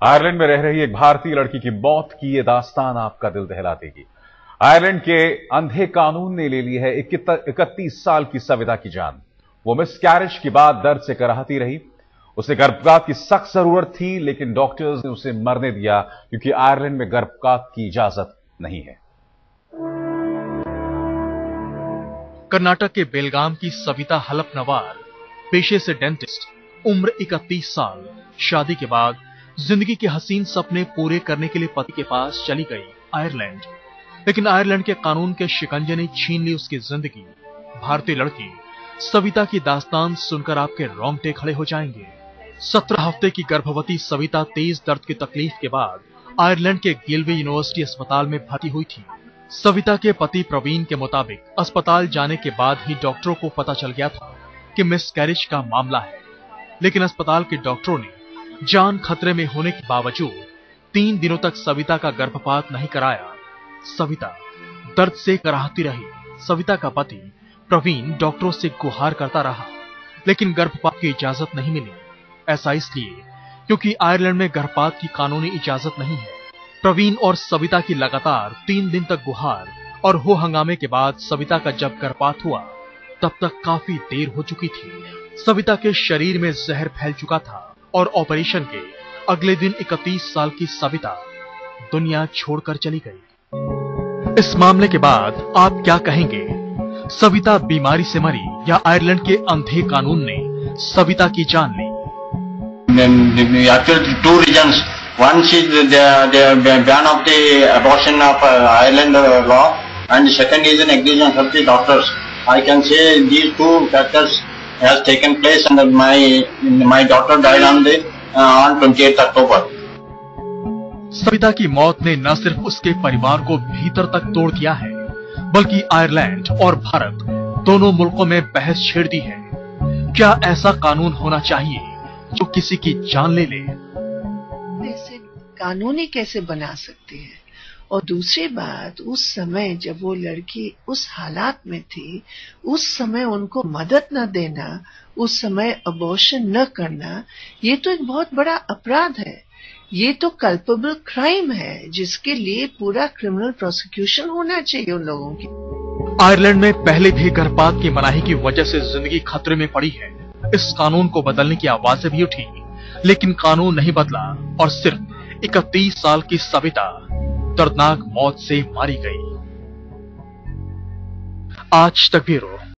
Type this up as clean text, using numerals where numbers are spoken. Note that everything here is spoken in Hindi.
आयरलैंड में रह रही एक भारतीय लड़की की मौत की यह दास्तान आपका दिल दहला देगी। आयरलैंड के अंधे कानून ने ले ली है 31 साल की सविता की जान। वो मिसकैरेज के बाद दर्द से कराहती रही। उसे गर्भपात की सख्त जरूरत थी, लेकिन डॉक्टर्स ने उसे मरने दिया क्योंकि आयरलैंड में गर्भपात की इजाजत नहीं है। कर्नाटक के बेलगाम की सविता हलफनवार, पेशे से डेंटिस्ट, उम्र 31 साल, शादी के बाद जिंदगी के हसीन सपने पूरे करने के लिए पति के पास चली गई आयरलैंड। लेकिन आयरलैंड के कानून के शिकंजे ने छीन ली उसकी जिंदगी। भारतीय लड़की सविता की दास्तान सुनकर आपके रोंगटे खड़े हो जाएंगे। 17 हफ्ते की गर्भवती सविता तेज दर्द की तकलीफ के बाद आयरलैंड के गिलवे यूनिवर्सिटी अस्पताल में भर्ती हुई थी। सविता के पति प्रवीण के मुताबिक अस्पताल जाने के बाद ही डॉक्टरों को पता चल गया था कि मिसकैरेज का मामला है। लेकिन अस्पताल के डॉक्टरों ने जान खतरे में होने के बावजूद 3 दिनों तक सविता का गर्भपात नहीं कराया। सविता दर्द से कराहती रही। सविता का पति प्रवीण डॉक्टरों से गुहार करता रहा, लेकिन गर्भपात की इजाजत नहीं मिली। ऐसा इसलिए क्योंकि आयरलैंड में गर्भपात की कानूनी इजाजत नहीं है। प्रवीण और सविता की लगातार 3 दिन तक गुहार और हो हंगामे के बाद सविता का जब गर्भपात हुआ तब तक काफी देर हो चुकी थी। सविता के शरीर में जहर फैल चुका था और ऑपरेशन के अगले दिन 31 साल की सविता दुनिया छोड़कर चली गई। इस मामले के बाद आप क्या कहेंगे? सविता बीमारी से मरी या आयरलैंड के अंधे कानून ने सविता की जान ली? Actually, 2 reasons. One is the ban of the abortion of Ireland law, and the second is an negligence of the doctors. I can say these 2 factors has taken place, and my daughter died on 28th October. Savita की मौत ने न सिर्फ उसके परिवार को भीतर तक तोड़ दिया है, बल्कि आयरलैंड और भारत दोनों मुल्कों में बहस छेड़ दी है। क्या ऐसा कानून होना चाहिए जो किसी की जान ले ले? ऐसे कानून ही कैसे बना सकते हैं? और दूसरी बात, उस समय जब वो लड़की उस हालात में थी, उस समय उनको मदद न देना, उस समय अबॉर्शन न करना, ये तो एक बहुत बड़ा अपराध है। ये तो कल्पेबल क्राइम है, जिसके लिए पूरा क्रिमिनल प्रोसिक्यूशन होना चाहिए उन लोगों की। आयरलैंड में पहले भी गर्भपात की मनाही की वजह से जिंदगी खतरे में पड़ी है। इस कानून को बदलने की आवाजें भी उठी, लेकिन कानून नहीं बदला और सिर्फ 31 साल की सविता दर्दनाक मौत से मारी गई। आज तक ब्यूरो।